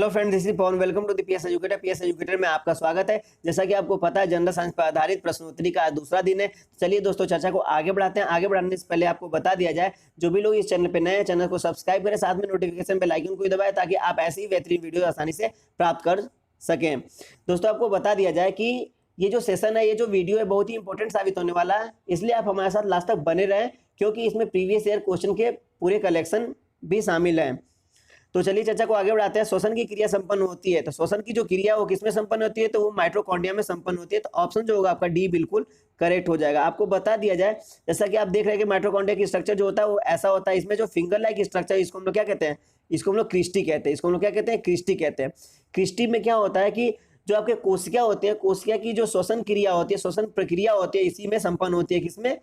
Hello friend, this is Pawan. Welcome to the PS educator. PS educator में आपका स्वागत है। जैसा कि आपको पता है, जनरल साइंस पर आधारित प्रश्नोत्तरी का आज दूसरा दिन है। चलिए दोस्तों, चर्चा को आगे बढ़ाते हैं। आगे बढ़ाने से पहले आपको बता दिया जाए, जो भी लोग इस चैनल पे नए हैं, चैनल को सब्सक्राइब करें, साथ में नोटिफिकेशन बेल आइकन को दबाएं ताकि आप ऐसी ही बेहतरीन वीडियो आसानी से प्राप्त कर सकें। दोस्तों, आपको बता दिया जाए कि ये जो सेशन है, ये जो वीडियो है, बहुत ही इंपॉर्टेंट साबित होने वाला है। इसलिए आप हमारे साथ लास्ट तक बने रहें, क्योंकि इसमें प्रीवियस ईयर क्वेश्चन के पूरे कलेक्शन भी शामिल हैं। तो चलिए चर्चा को आगे बढ़ाते हैं। श्वसन की क्रिया संपन्न होती है, तो श्वसन की जो क्रिया वो किसमें संपन्न होती है? तो वो माइटोकॉन्ड्रिया में संपन्न होती है। तो ऑप्शन जो होगा आपका डी बिल्कुल करेक्ट हो जाएगा। आपको बता दिया जाए, जैसा कि आप देख रहे हैं कि माइटोकॉन्ड्रिया की स्ट्रक्चर जो होता है वो ऐसा होता है। इसमें जो फिंगर लाइक स्ट्रक्चर, इसको हम लोग क्या कहते हैं? इसको हम लोग क्रिस्टी कहते हैं। इसको हम लोग क्या कहते हैं? क्रिस्टी कहते हैं। क्रिस्टी में क्या होता है कि जो आपके कोशिका होते हैं, कोशिका की जो श्वसन क्रिया होती है, श्वसन प्रक्रिया होती है, इसी में संपन्न होती है। किसमें?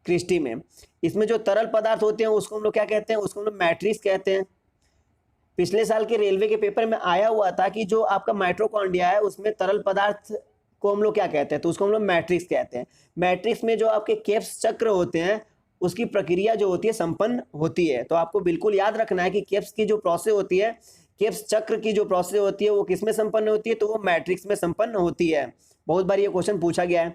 क्रिस्टी में। इसमें जो तरल पदार्थ होते हैं उसको हम लोग क्या कहते हैं? उसको हम लोग मैट्रिक्स कहते हैं। पिछले साल के रेलवे के पेपर में आया हुआ था कि जो आपका माइटोकॉन्ड्रिया है उसमें तरल पदार्थ को हम लोग क्या कहते हैं? तो उसको हम लोग मैट्रिक्स कहते हैं। मैट्रिक्स में जो आपके केप्स चक्र होते हैं उसकी प्रक्रिया जो होती है संपन्न होती है। तो आपको बिल्कुल याद रखना है कि केप्स की जो प्रोसेस होती है, केप्स चक्र की जो प्रोसेस होती है वो किस में संपन्न होती है? तो वो मैट्रिक्स में संपन्न होती है। बहुत बार ये क्वेश्चन पूछा गया है।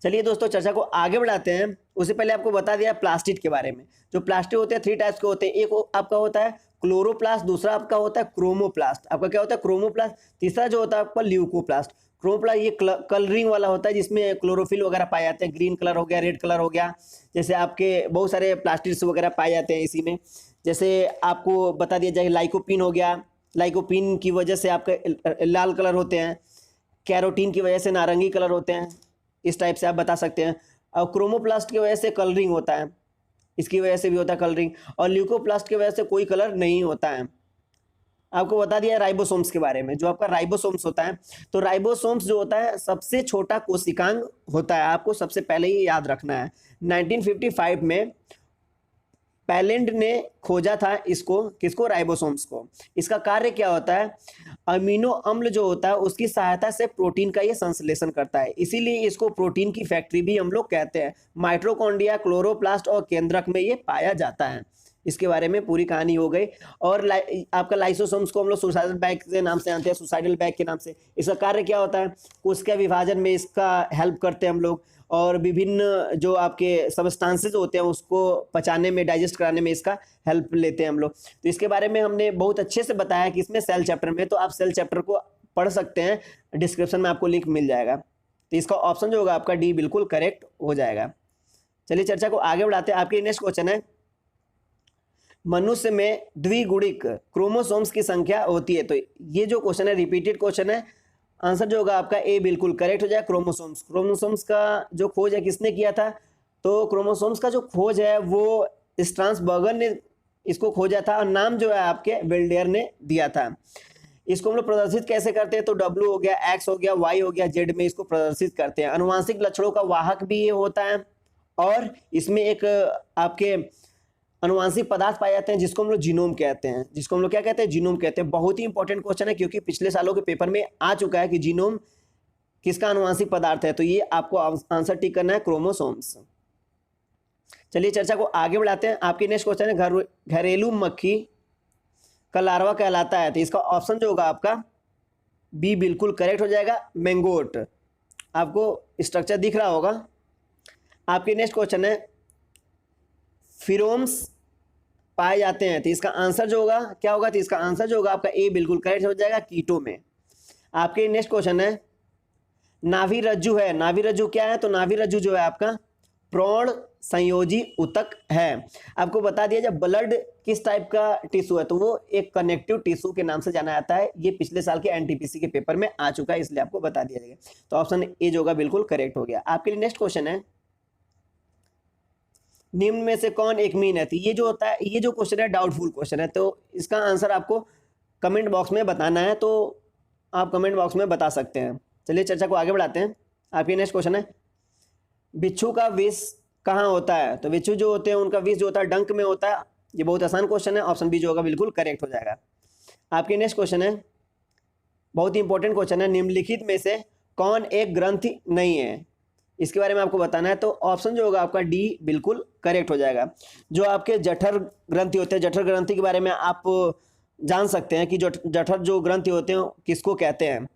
चलिए दोस्तों, चर्चा को आगे बढ़ाते हैं। उससे पहले आपको बता दिया प्लास्टिड के बारे में। जो प्लास्टिड होते हैं 3 टाइप्स के होते हैं। एक आपका होता है क्लोरोप्लास्ट, दूसरा आपका होता है क्रोमोप्लास्ट। आपका क्या होता है? क्रोमोप्लास्ट। तीसरा जो होता है आपका ल्यूकोप्लास्ट। क्रोमोप्लास्ट ये कलरिंग वाला होता है, जिसमें क्लोरोफिल वगैरह पाए जाते हैं। ग्रीन कलर हो गया, रेड कलर हो गया, जैसे आपके बहुत सारे प्लास्टिड्स वगैरह पाए जाते हैं इसी में। जैसे आपको बता दिया जाए, लाइकोपिन हो गया, लाइकोपिन की वजह से आपके लाल कलर होते हैं, कैरोटीन की वजह से नारंगी कलर होते हैं। इस टाइप से आप बता सकते हैं। और क्रोमोप्लास्ट की वजह से कलरिंग होता है, इसकी वजह से भी होता है कलरिंग। और ल्यूकोप्लास्ट की वजह से कोई कलर नहीं होता है। आपको बता दिया राइबोसोम्स के बारे में। जो आपका राइबोसोम्स होता है, तो राइबोसोम्स जो होता है सबसे छोटा कोशिकांग होता है। आपको सबसे पहले ही याद रखना है। 1955 में पैलेंड ने खोजा था इसको, किसको? राइबोसोम्स को। इसका कार्य क्या होता है? अमीनो अम्ल जो होता है उसकी सहायता से प्रोटीन का ये संश्लेषण करता है, इसीलिए इसको प्रोटीन की फैक्ट्री भी हम लोग कहते हैं। माइटोकॉन्ड्रिया, क्लोरोप्लास्ट और केंद्रक में ये पाया जाता है। इसके बारे में पूरी कहानी हो गई। और आपका लाइसोसोम्स को हम लोग सुसाइडल बैग के नाम से जानते हैं, सुसाइडल बैग के नाम से। इसका कार्य क्या होता है? कोशिका विभाजन में इसका हेल्प करते हैं हम लोग, और विभिन्न जो आपके सबस्टांसेस होते हैं उसको पचाने में, डाइजेस्ट कराने में इसका हेल्प लेते हैं हम लोग। तो इसके बारे में हमने बहुत अच्छे से बताया कि इसमें सेल चैप्टर में, तो आप सेल चैप्टर को पढ़ सकते हैं, डिस्क्रिप्शन में आपको लिंक मिल जाएगा। तो इसका ऑप्शन जो होगा आपका डी बिल्कुल करेक्ट हो जाएगा। चलिए चर्चा को आगे बढ़ाते हैं। आपके नेक्स्ट क्वेश्चन है, मनुष्य में द्विगुणिक क्रोमोसोम्स की संख्या होती है। तो ये जो क्वेश्चन है रिपीटेड क्वेश्चन है। आंसर जो होगा आपका ए बिल्कुल करेक्ट हो जाएगा। क्रोमोसोम्स, क्रोमोसोम्स का जो खोज है किसने किया था? तो क्रोमोसोम्स का जो खोज है वो स्ट्रासबर्गर ने इसको खोजा था, और नाम जो है आपके वेल्डेयर ने दिया था। इसको हम लोग प्रदर्शित कैसे करते हैं? तो W हो गया, X हो गया, Y हो गया, Z में इसको प्रदर्शित करते हैं। अनुवांशिक लक्षणों का वाहक भी ये होता है, और इसमें एक आपके अनुवांशिक पदार्थ पाए जाते हैं जिसको हम लोग जीनोम कहते हैं। जिसको हम लोग क्या कहते हैं? जीनोम कहते हैं। बहुत ही इंपॉर्टेंट क्वेश्चन है, क्योंकि पिछले सालों के पेपर में आ चुका है कि जीनोम किसका अनुवांशिक पदार्थ है। तो ये आपको आंसर टिक करना है, क्रोमोसोम्स। चलिए चर्चा को आगे बढ़ाते हैं। आपके नेक्स्ट क्वेश्चन है, घरेलू मक्खी का लार्वा कहलाता है। तो इसका ऑप्शन जो होगा आपका बी बिल्कुल करेक्ट हो जाएगा, मैंगोट। आपको स्ट्रक्चर दिख रहा होगा। आपके नेक्स्ट क्वेश्चन है, फिरोम्स पाए जाते हैं। तो इसका आंसर जो होगा क्या होगा? तो इसका आंसर जो होगा आपका ए बिल्कुल करेक्ट हो जाएगा, कीटो में। आपके नेक्स्ट क्वेश्चन है, नाभि रज्जु है। नाभि रज्जु क्या है? तो नाभि रज्जु जो है आपका प्रोण संयोजी ऊतक है। आपको बता दिया जब ब्लड किस टाइप का टिश्यू है, तो वो एक कनेक्टिव टिश्यू के नाम से जाना जाता है। ये पिछले साल के एनटीपीसी के पेपर में आ चुका है, इसलिए आपको बता दिया जाएगा। तो ऑप्शन ए जो होगा बिल्कुल करेक्ट हो गया। आपके लिए नेक्स्ट क्वेश्चन है, निम्न में से कौन एक मीन है? तो ये जो होता है, ये जो क्वेश्चन है डाउटफुल क्वेश्चन है, तो इसका आंसर आपको कमेंट बॉक्स में बताना है, तो आप कमेंट बॉक्स में बता सकते हैं। चलिए चर्चा को आगे बढ़ाते हैं। आपके नेक्स्ट क्वेश्चन है, बिच्छू का विष कहाँ होता है? तो बिच्छू जो होते हैं उनका विष जो होता है डंक में होता है। ये बहुत आसान क्वेश्चन है, ऑप्शन बी जो होगा बिल्कुल करेक्ट हो जाएगा। आपके नेक्स्ट क्वेश्चन है, बहुत ही इंपॉर्टेंट क्वेश्चन है, निम्नलिखित में से कौन एक ग्रंथि नहीं है? इसके बारे में आपको बताना है। तो ऑप्शन जो होगा आपका डी बिल्कुल करेक्ट हो जाएगा। जो आपके जठर ग्रंथि होते हैं, जठर ग्रंथि के बारे में आप जान सकते हैं कि जो जठर जो ग्रंथि होते हैं किसको कहते हैं।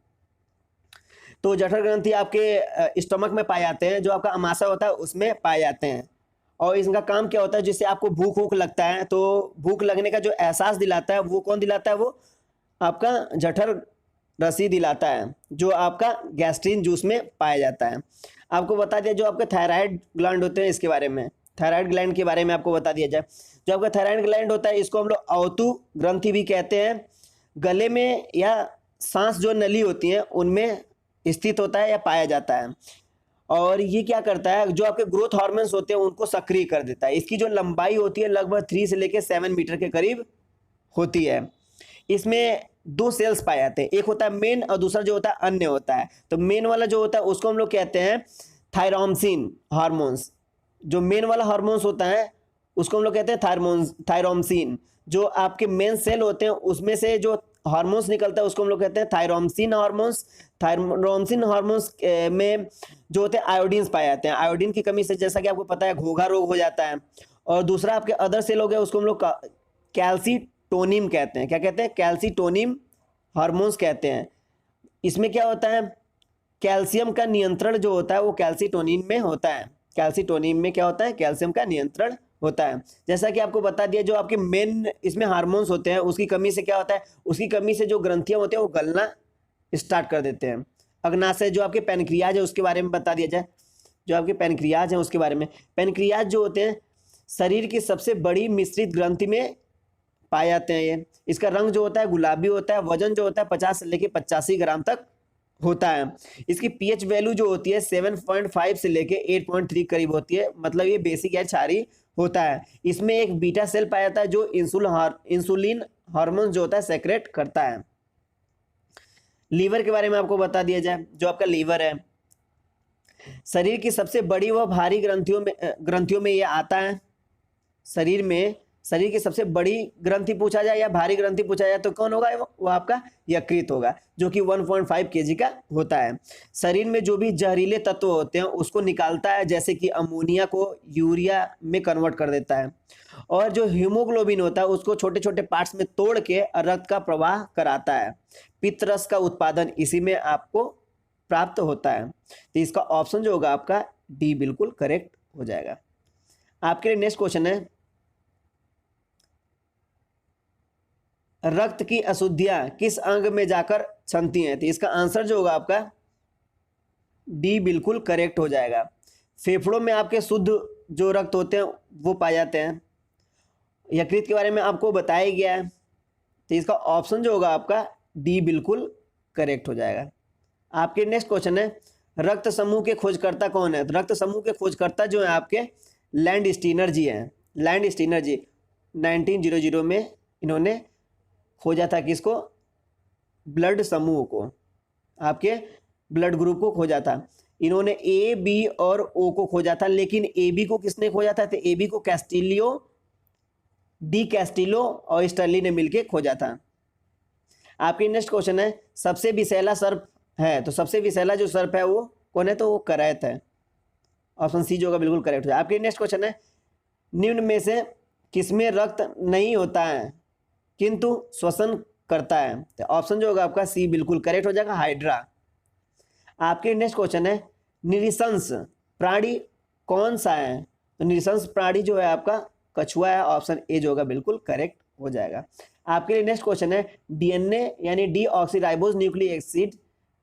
तो जठर ग्रंथि आपके स्टमक में पाए जाते हैं, जो आपका अमाशय होता है उसमें पाए जाते हैं। और इनका काम क्या होता है, जिससे आपको भूख वूख लगता है तो भूख लगने का जो एहसास दिलाता है वो कौन दिलाता है, वो आपका जठर रसी दिलाता है, जो आपका गैस्ट्रिन जूस में पाया जाता है। आपको बता दिया जो आपके थायराइड ग्लैंड होते हैं इसके बारे में, थायराइड ग्लैंड के बारे में आपको बता दिया जाए। जो आपका थायराइड ग्लैंड होता है इसको हम लोग अवतु ग्रंथि भी कहते हैं। गले में या सांस जो नली होती है उनमें स्थित होता है या पाया जाता है। और ये क्या करता है, जो आपके ग्रोथ हार्मोन्स होते हैं उनको सक्रिय कर देता है। इसकी जो लंबाई होती है लगभग 3 से लेकर 7 मीटर के करीब होती है। इसमें 2 सेल्स पाए जाते हैं, एक होता है मेन और दूसरा जो होता है अन्य होता है। तो मेन वाला जो होता है उसको हम लोग कहते हैं थायरोम्सिन हार्मोन्स। जो मेन वाला हार्मोन्स होता है उसको हम लोग कहते हैं थायरोम्सिन। जो आपके मेन सेल होते हैं उसमें से जो हार्मोन्स निकलता है उसको हम लोग कहते हैं थायरोम्सिन हार्मोन्स। थायरोम्सिन हार्मोन्स में जो होते हैं आयोडीन्स पाए जाते हैं। आयोडीन की कमी से जैसा कि आपको पता है घोघा रोग हो जाता है। और दूसरा आपके अदर सेल हो गया उसको हम लोग कैल्सीटोनिन कहते हैं। क्या कहते हैं, कैल्सीटोनिन हार्मोन्स कहते हैं। इसमें क्या होता है, कैल्शियम का नियंत्रण जो होता है वो कैल्सीटोनिन में होता है। कैल्सीटोनिन में क्या होता है, कैल्शियम का नियंत्रण होता है। जैसा कि आपको बता दिया जो आपके मेन इसमें हार्मोन्स होते हैं उसकी कमी से क्या होता है, उसकी कमी से जो ग्रंथियां होती हैं वो गलना स्टार्ट कर देते हैं। अग्नाशय जो आपके पैनक्रियाज है उसके बारे में बता दिया जाए। जो आपके पैनक्रियाज हैं उसके बारे में, पैनक्रियाज जो होते हैं शरीर की सबसे बड़ी मिश्रित ग्रंथि में पाए जाते हैं। ये इसका रंग जो होता है गुलाबी होता है। वजन जो होता है 50 से लेकर 85 ग्राम तक होता है। इसकी पीएच वैल्यू जो होती है 7.5 से लेके 8.3 करीब होती है, मतलब ये बेसिक या क्षारीय होता है। इसमें एक बीटा सेल पाया जाता है जो इंसुलिन हार्मोन जो होता है सेक्रेट करता है। लीवर के बारे में आपको बता दिया जाए। जो आपका लीवर है शरीर की सबसे बड़ी व भारी ग्रंथियों में ये आता है। शरीर की सबसे बड़ी ग्रंथि पूछा जाए या भारी ग्रंथि पूछा जाए तो कौन होगा, वो आपका यकृत होगा, जो कि 1.5 kg का होता है। शरीर में जो भी जहरीले तत्व होते हैं उसको निकालता है, जैसे कि अमोनिया को यूरिया में कन्वर्ट कर देता है। और जो हीमोग्लोबिन होता है उसको छोटे छोटे पार्ट्स में तोड़ के रक्त का प्रवाह कराता है। पित्तरस का उत्पादन इसी में आपको प्राप्त होता है। तो इसका ऑप्शन जो होगा आपका डी बिल्कुल करेक्ट हो जाएगा। आपके लिए नेक्स्ट क्वेश्चन है, रक्त की अशुद्धियां किस अंग में जाकर क्षमती हैं। तो इसका आंसर जो होगा आपका डी बिल्कुल करेक्ट हो जाएगा। फेफड़ों में आपके शुद्ध जो रक्त होते हैं वो पाए जाते हैं। यकृत के बारे में आपको बताया गया है, तो इसका ऑप्शन जो होगा आपका डी बिल्कुल करेक्ट हो जाएगा। आपके नेक्स्ट क्वेश्चन है, रक्त समूह के खोजकर्ता कौन है। रक्त समूह के खोजकर्ता जो है आपके लैंडस्टीनर जी हैं। लैंडस्टीनर जी 1900 में इन्होंने खोजा था किसको, ब्लड समूह को, आपके ब्लड ग्रुप को खोजा था। इन्होंने ए बी और ओ को खोजा था, लेकिन ए बी को किसने खोजा था, तो ए बी को कैस्टिलो और स्टर्ली ने मिलकर खोजा था। आपके नेक्स्ट क्वेश्चन है, सबसे विषैला सर्प है, तो सबसे विषैला जो सर्प है वो कौन है, तो वो करैत है। ऑप्शन सी जो होगा बिल्कुल करेक्ट हो जाए। आपके नेक्स्ट क्वेश्चन है, निम्न में से किसमें रक्त नहीं होता है किंतु श्वसन करता है। तो ऑप्शन जो होगा आपका सी बिल्कुल करेक्ट हो जाएगा, हाइड्रा। आपके नेक्स्ट क्वेश्चन है, निरिशंस प्राणी कौन सा है। तो निरिशंस प्राणी जो है आपका कछुआ है। ऑप्शन ए जो होगा बिल्कुल करेक्ट हो जाएगा। आपके लिए नेक्स्ट क्वेश्चन है, डीएनए यानी डीऑक्सीराइबोज न्यूक्लिक एसिड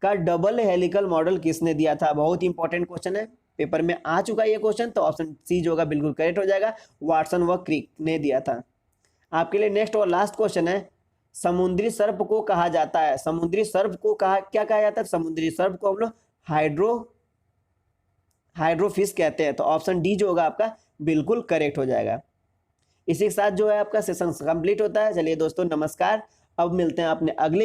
का डबल हेलिकल मॉडल किसने दिया था। बहुत इंपॉर्टेंट क्वेश्चन है, पेपर में आ चुका है ये क्वेश्चन। तो ऑप्शन सी जो होगा बिल्कुल करेक्ट हो जाएगा, वाटसन व क्रिक ने दिया था। आपके लिए नेक्स्ट और लास्ट क्वेश्चन है, समुद्री सर्प को कहा जाता है। समुद्री सर्प को क्या कहा जाता है, समुद्री सर्प को हम लोग हाइड्रोफिश कहते हैं। तो ऑप्शन डी जो होगा आपका बिल्कुल करेक्ट हो जाएगा। इसी के साथ जो है आपका सेशन कंप्लीट होता है। चलिए दोस्तों नमस्कार, अब मिलते हैं अपने अगले